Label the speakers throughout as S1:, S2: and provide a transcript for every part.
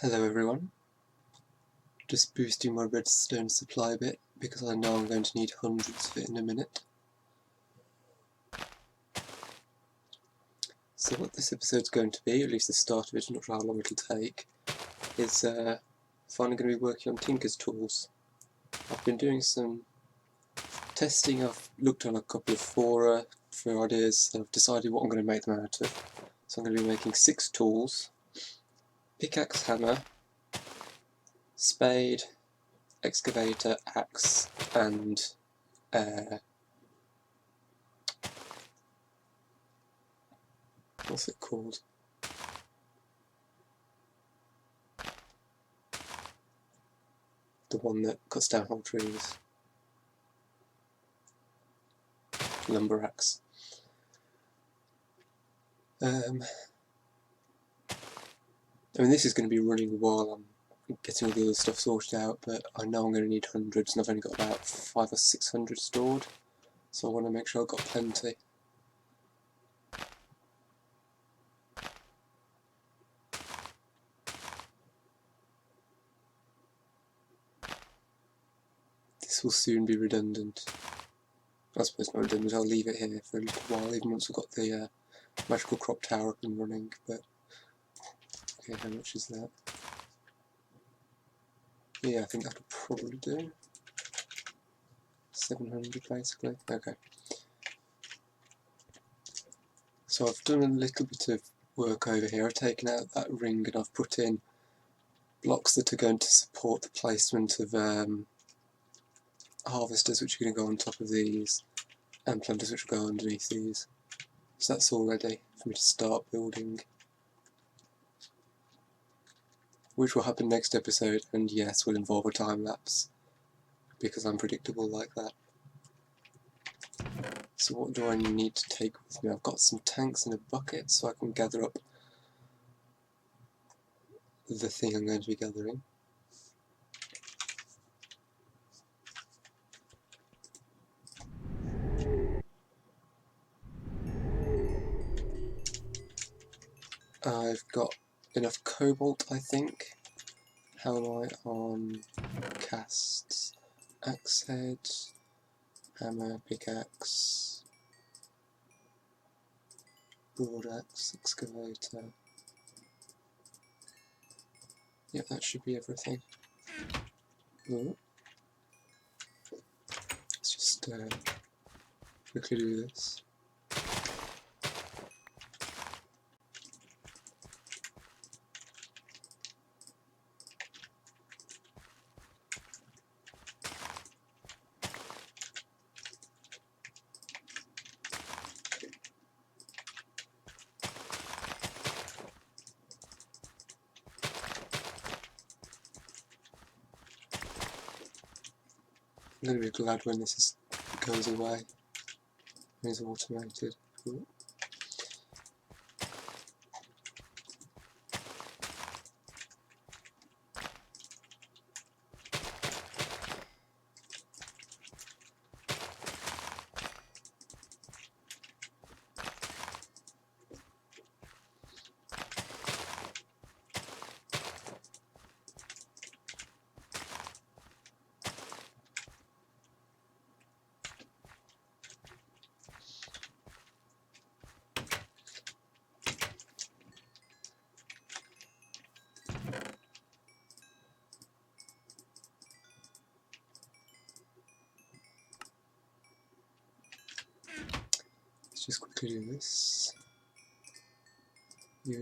S1: Hello everyone, just boosting my redstone supply a bit because I know I'm going to need hundreds of it in a minute. So what this episode's going to be, at least the start of it, I'm not sure how long it'll take, is finally going to be working on Tinker's tools. I've been doing some testing, I've looked on a couple of fora for ideas, and I've decided what I'm going to make them out of. So I'm going to be making 6 tools: pickaxe, hammer, spade, excavator, axe, and what's it called? The one that cuts down whole trees. Lumber axe. I mean, this is going to be running while I'm getting all the other stuff sorted out, but I know I'm going to need hundreds, and I've only got about 500 or 600 stored, so I want to make sure I've got plenty. This will soon be redundant. I suppose not redundant, I'll leave it here for a little while, even once we've got the magical crop tower up and running, but... Okay, how much is that? Yeah, I think that'll probably do. 700 basically, okay. So I've done a little bit of work over here. I've taken out that ring and I've put in blocks that are going to support the placement of harvesters, which are going to go on top of these, and planters, which will go underneath these. So that's all ready for me to start building, which will happen next episode, and yes, will involve a time lapse because I'm predictable like that. So what do I need to take with me? I've got some tanks and a bucket so I can gather up the thing I'm going to be gathering. I've got enough cobalt, I think. How am I on casts? Axe head, hammer, pickaxe, broad axe, excavator. Yep, that should be everything. Ooh. Let's just quickly do this. I'm going to be glad when this goes away. It's automated. Ooh. Let's just quickly do this. Yeah.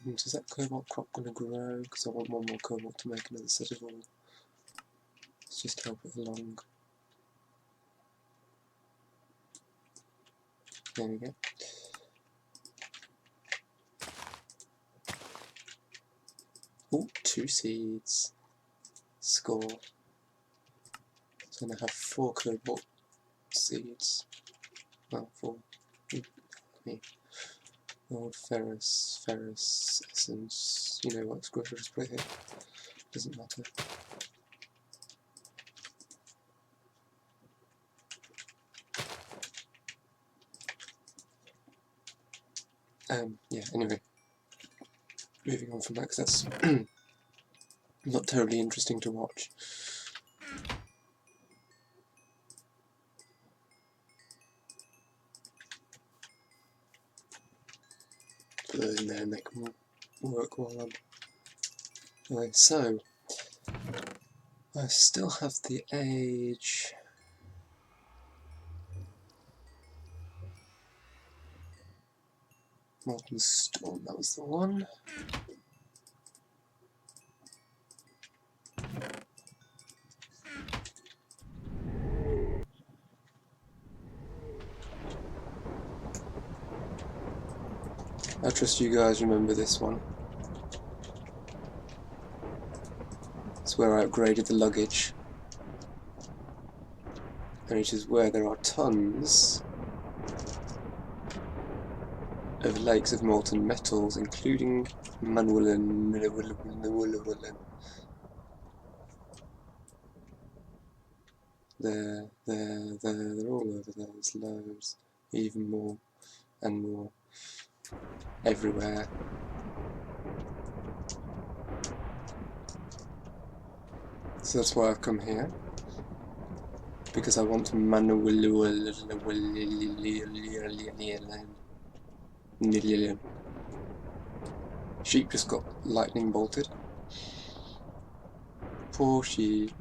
S1: Is that cobalt crop going to grow? Because I want one more cobalt to make another set of all. Let's just help it along. There we go. Oh, 2 seeds. Score. So I'm going to have 4 cobalt seeds. Well, 4. Me. Old ferrous essence. You know what, screw it, I'll just put it here. Doesn't matter. Yeah, anyway, moving on from that, because that's not terribly interesting to watch. Put those in there and they can work while I'm... Anyway, so, I still have the age... Molten Storm, that was the one. I trust you guys remember this one. It's where I upgraded the luggage. And it is where there are tons of lakes of molten metals, including Manwillan. They're all over there. There's loads, even more and more, everywhere. So that's why I've come here, because I want Manwillan. Sheep just got lightning bolted. Poor sheep.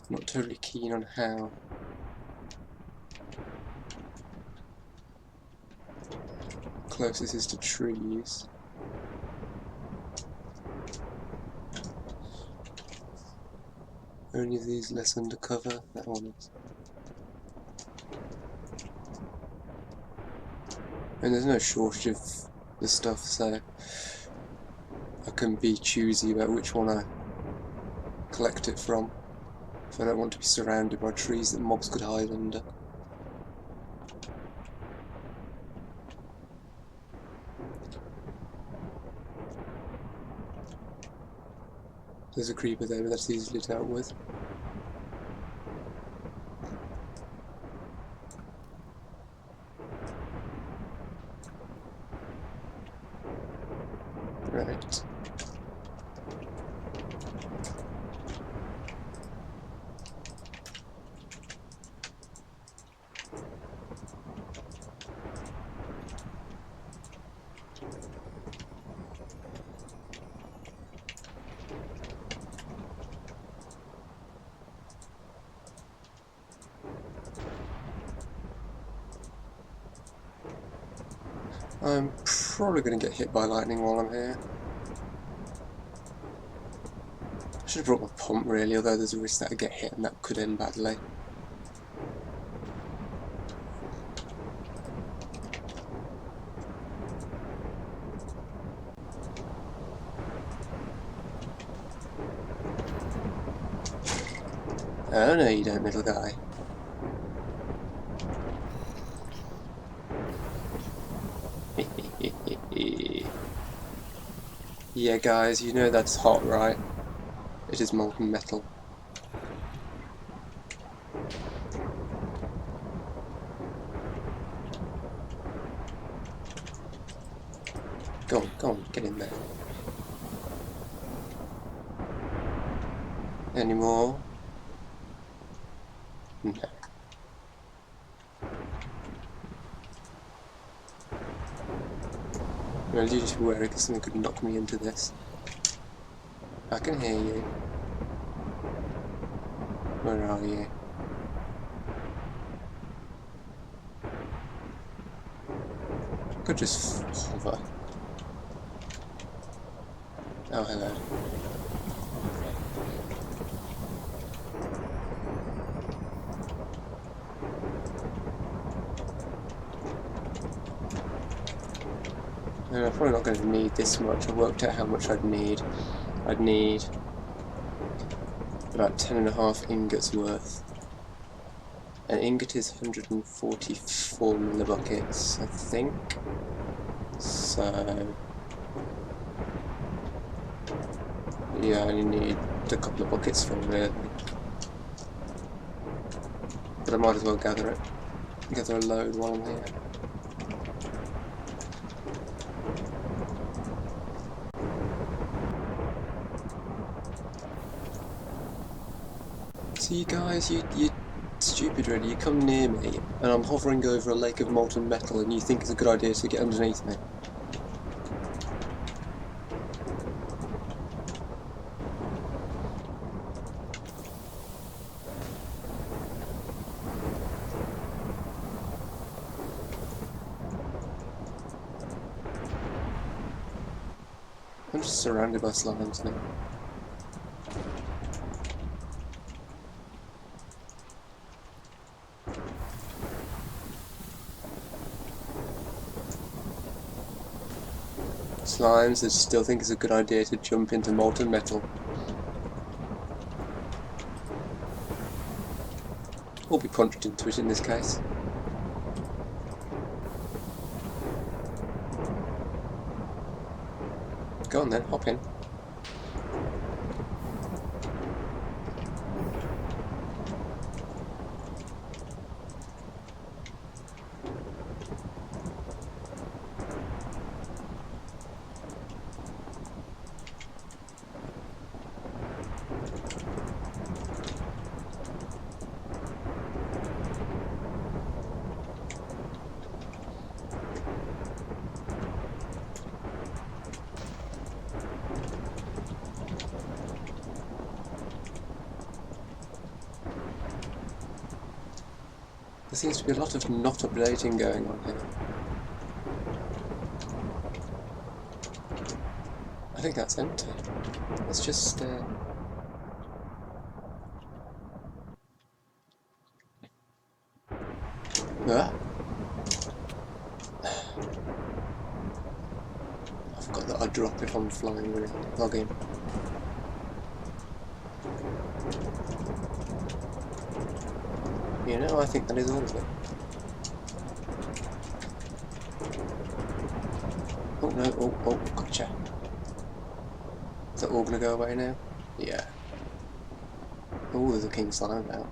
S1: Not totally keen on how close this is to trees. Only of these less undercover, that one is. And there's no shortage of the stuff, so I can be choosy about which one I collect it from, if I don't want to be surrounded by trees that mobs could hide under. There's a creeper there, but that's easily dealt with. Right. I'm probably going to get hit by lightning while I'm here. I should have brought my pump really, although there's a risk that I get hit and that could end badly. Oh no you don't, little guy. Yeah guys, you know that's hot, right? It is molten metal. Go on, get in there. Any more? No. I do need to be wary because something could knock me into this. I can hear you. Where are you? Could just hover. Oh, hello. And I'm probably not going to need this much. I worked out how much I'd need. I'd need about 10.5 ingots worth. An ingot is 144 millibuckets, I think. So yeah, I only need a couple of buckets full really. But I might as well gather a load while I'm here. So you guys, you stupid really, you come near me and I'm hovering over a lake of molten metal and you think it's a good idea to get underneath me. I'm just surrounded by slimes now. Slimes that still think it's a good idea to jump into molten metal. Or be punched into it in this case. Go on then, hop in. There seems to be a lot of not updating going on here. I think that's empty. Let's just Ah. I forgot that I drop if I'm flying really. Log in. You know, I think that is all of it. Oh no, oh, gotcha. Is that all gonna go away now? Yeah. Oh, there's a king slime now.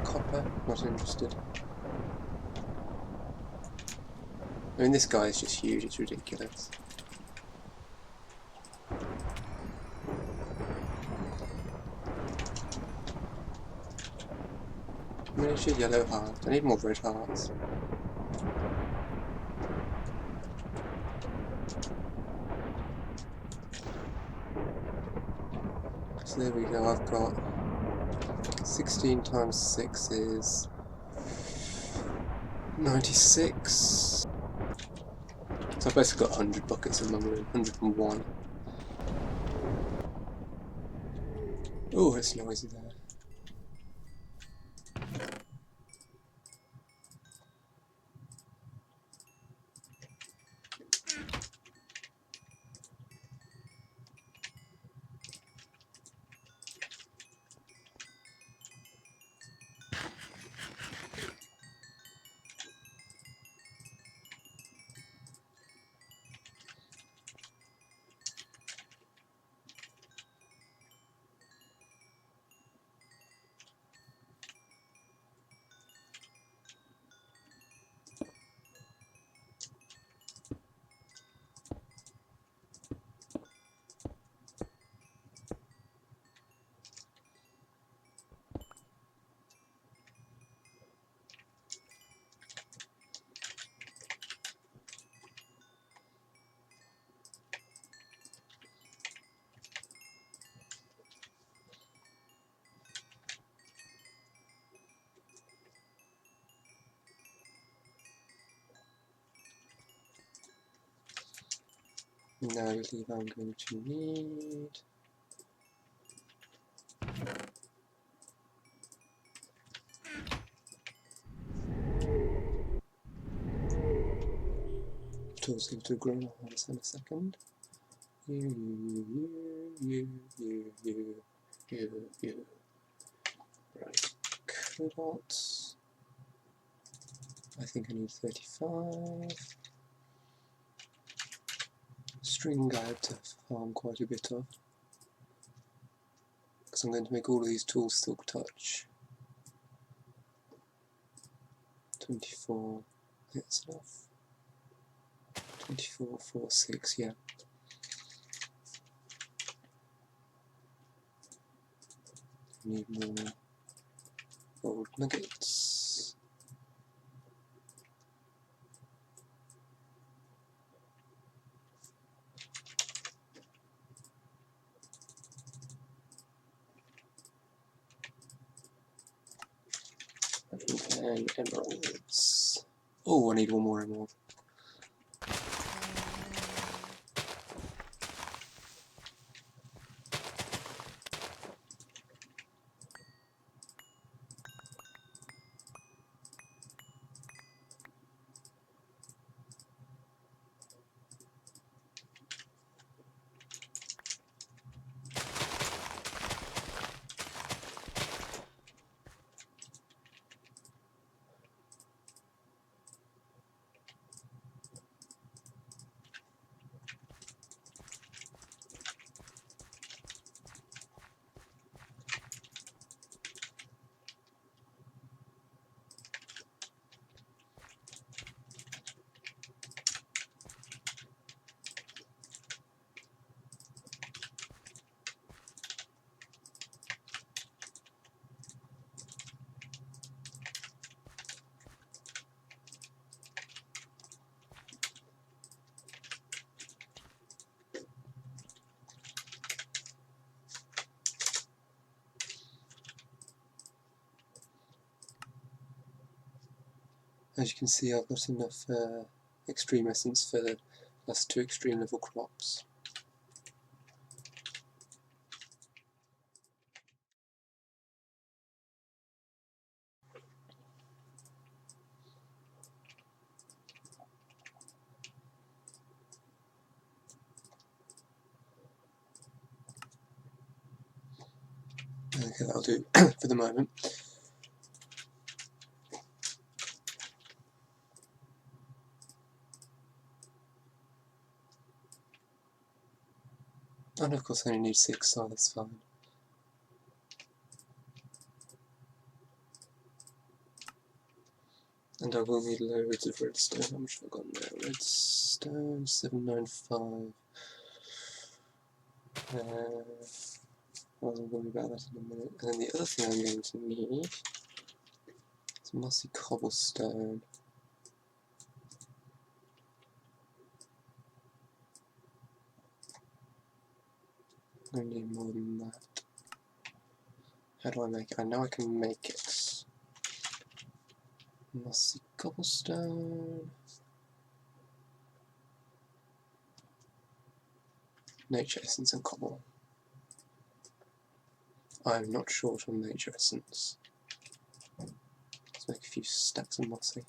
S1: Copper, not interested. I mean, this guy is just huge, it's ridiculous. Miniature yellow heart. I need more red hearts. So there we go, I've got 16 times 6 is 96. So I've basically got 100 buckets in my room, 101. Oh, it's noisy there. Now I believe I'm going to need tools give to grow on this in a second. You. Right, cobalt. I think I need 35. String I have to farm quite a bit of, because I'm going to make all of these tools silk touch. 24, that's enough. 24, 4, 6, yeah. Need more gold nuggets. And emeralds. Oh, I need one more emerald. As you can see, I've got enough extreme essence for us 2 extreme level crops. Okay, that'll do for the moment. And of course I only need 6, so that's fine. And I will need loads of redstone. How much have I got now? Redstone, 795. I'll worry about that in a minute. And then the other thing I'm going to need is mossy cobblestone. I need more than that. How do I make it? I know I can make it. Mossy cobblestone. Nature essence and cobble. I'm not short on nature essence. Let's make a few stacks of mossy.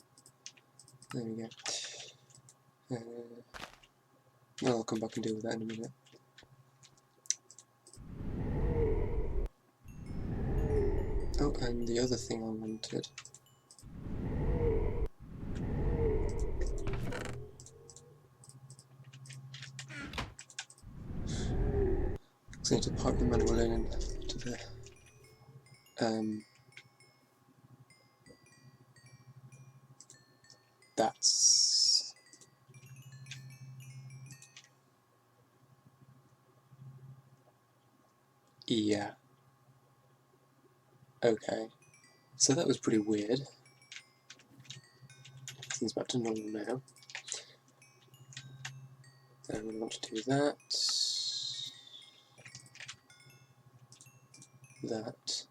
S1: There we go. Well, I'll come back and deal with that in a minute. Oh, and the other thing I wanted. I need to pipe the manual in to the that's yeah. Okay. So that was pretty weird. Seems back to normal now. And we want to do that. That.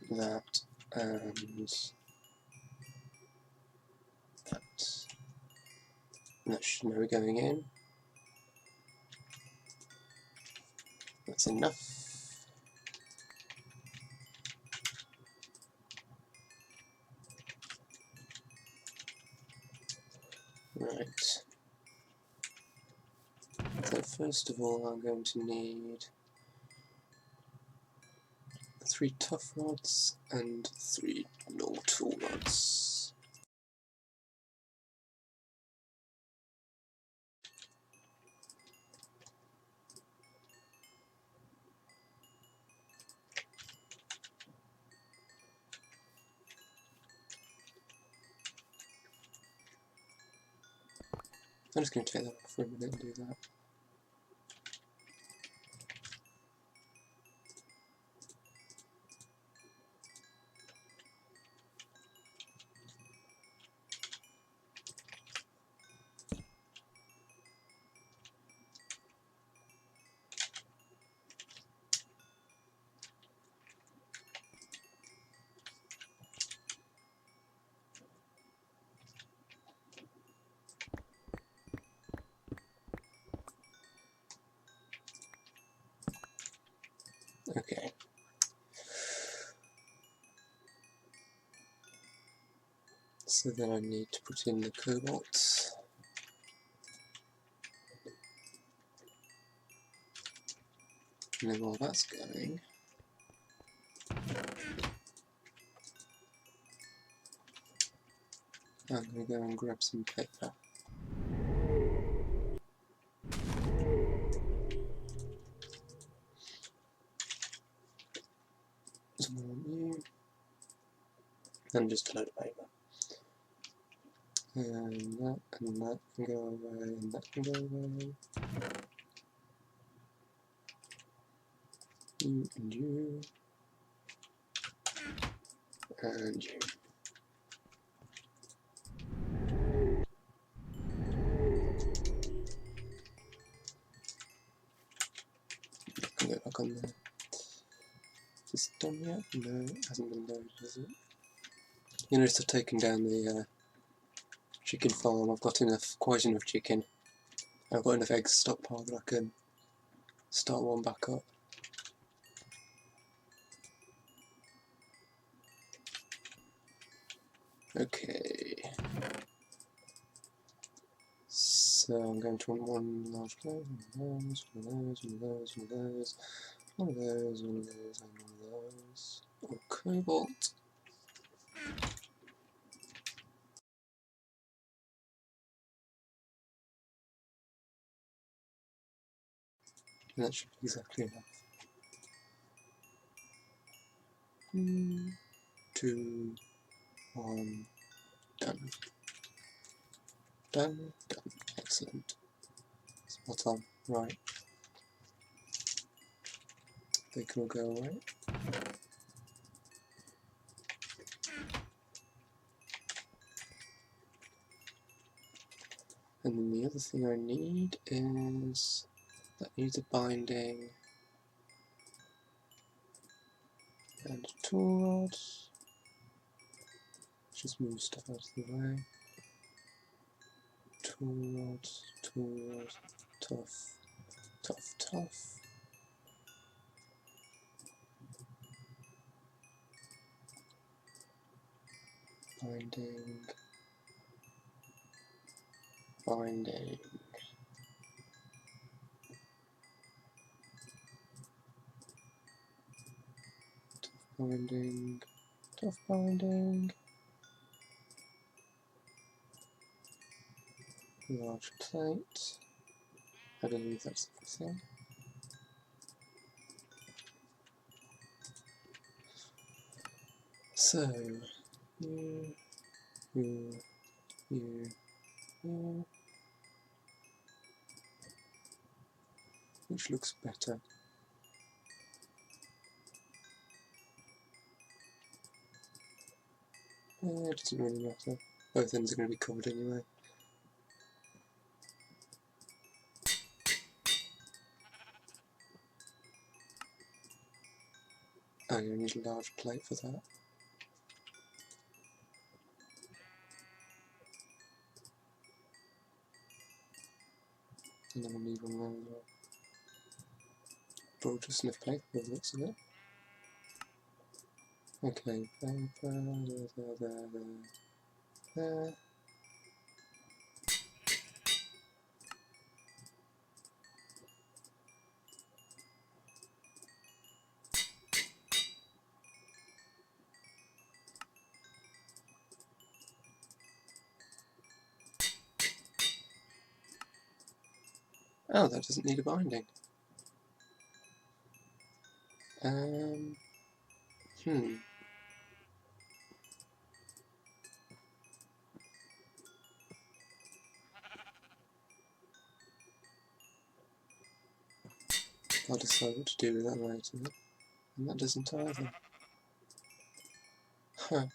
S1: That. And that. And that should now be going in. That's enough. Right. So first of all I'm going to need 3 tough rods and 3 normal tool rods. I'm just going to take that off for a minute and do that. Okay. So then I need to put in the cobalt. And then while that's going, I'm going to go and grab some paper. Some more new. And just a load of paper. And that can go away, and that can go away. You and you. And you. Can go back on there. Is this done yet? No, it hasn't been loaded, has it? You notice I've taken down the chicken farm. I've got quite enough chicken. I've got enough eggs stockpiled that I can start one back up. Okay. So I'm going to want one large plate, one of those, one of those, one of those, one of those, one of those, one of those, and one of those. Or cobalt. And that should be exactly enough. 2, 1, done. Done, done. Excellent. Spot on. Right. They can all go away. And then the other thing I need is that needs a binding and a tool rod. Just move stuff out of the way. Tool rod, tough, tough, tough. Binding, binding. Binding, tough binding. Large plate. I believe that's everything. So, you, which looks better? It doesn't really matter. Both ends are going to be covered anyway. Oh, you need a large plate for that. And then we'll need one more. Brought just enough paper by the looks of it. Okay, paper, there. Oh, that doesn't need a binding. Hmm. I'll decide what to do with that later. And that doesn't either. Huh.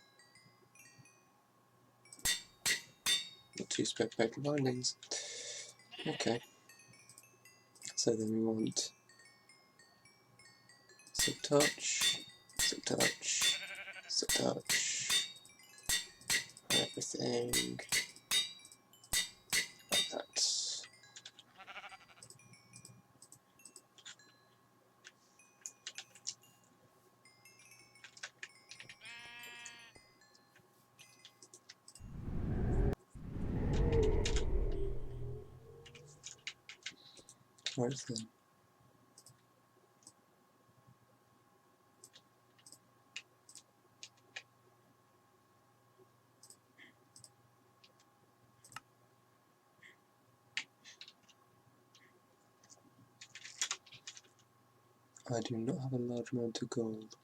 S1: Got two spare paper bindings. Okay. So then we want silk touch, silk touch, silk touch, everything like that. Right then. I do not have a large amount of gold.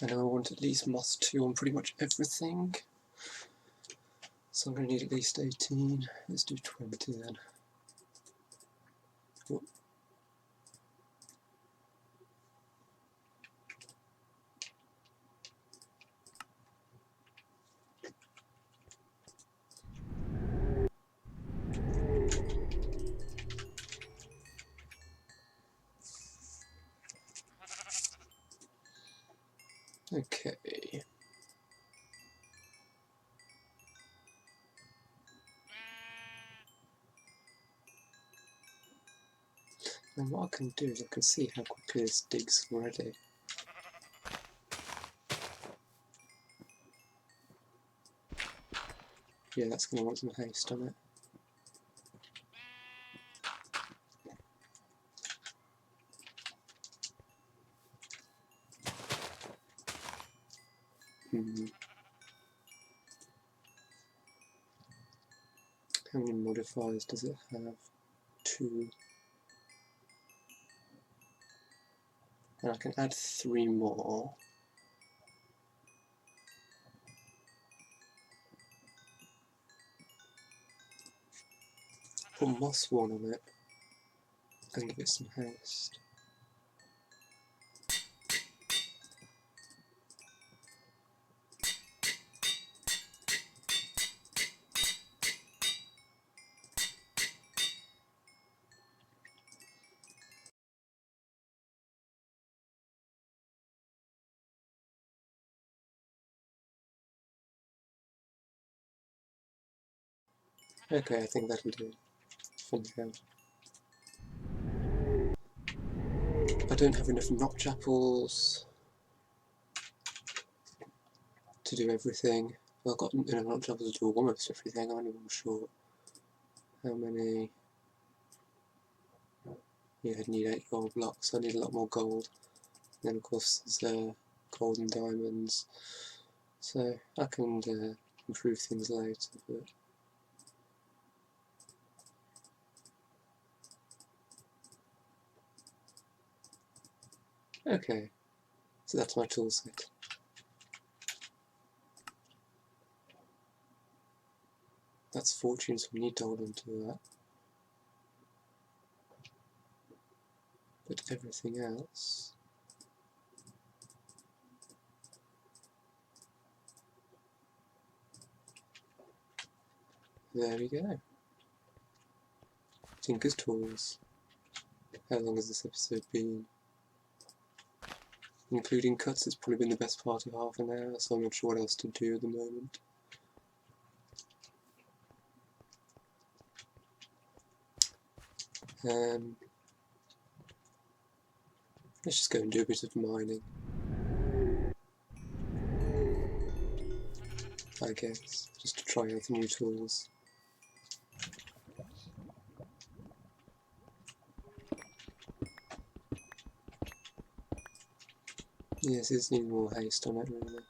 S1: I know I want at least moss 2 on pretty much everything. So I'm going to need at least 18. Let's do 20 then. Whoop. Okay. And what I can do is I can see how quickly this digs already. Yeah, that's going to want some haste on it. How many modifiers does it have? 2. And I can add 3 more. Put moss 1 on it and give it some haste. Okay, I think that'll do for now. I don't have enough notch apples to do everything. Well, I've got enough notch apples to do almost everything. I'm only one short. How many? Yeah, I need 8 gold blocks, so I need a lot more gold. And then of course there's gold and diamonds. So I can improve things later, but okay, so that's my tool set. That's fortune, so we need to hold on to that. But everything else... There we go. Tinker's Tools. How long has this episode been? Including cuts, it's probably been the best part of half an hour, so I'm not sure what else to do at the moment. Let's just go and do a bit of mining. I guess, just to try out the new tools. Yes, it needs more haste on it really.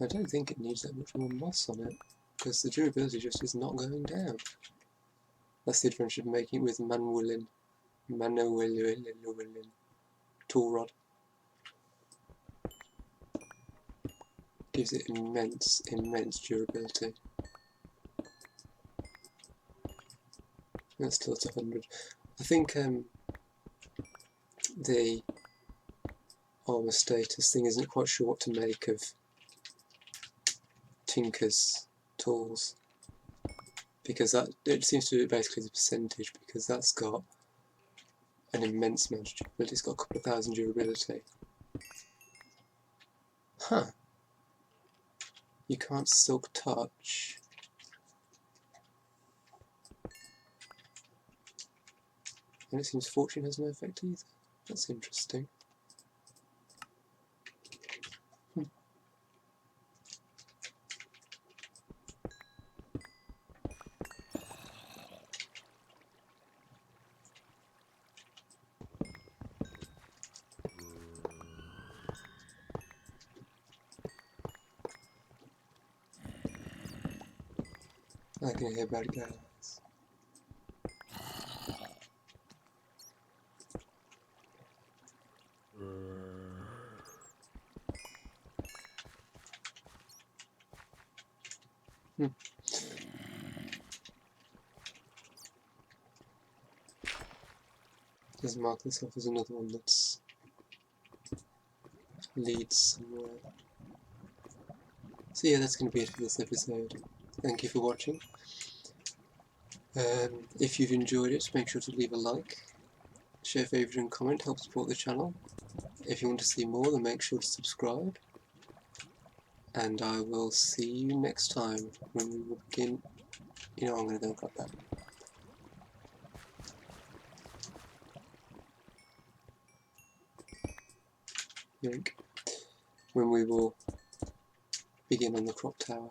S1: I don't think it needs that much more moss on it, because the durability just is not going down. That's the advantage of making it with Manwilin tool rod. Gives it immense durability. That's still at 100. I think the armour status thing isn't quite sure what to make of Tinker's tools, because it seems to be basically the percentage, because that's got an immense amount of durability. It's got a couple of thousand durability. Huh. You can't silk touch. And it seems fortune has no effect either. That's interesting. I can hear bad guys. Just mark this off as another one that's leads somewhere. So yeah, that's going to be it for this episode. Thank you for watching. If you've enjoyed it, make sure to leave a like, share, favourite and comment, help support the channel. If you want to see more, then make sure to subscribe. And I will see you next time when we will begin. You know, I'm going to go and grab that. Yoink. When we will begin on the clock tower.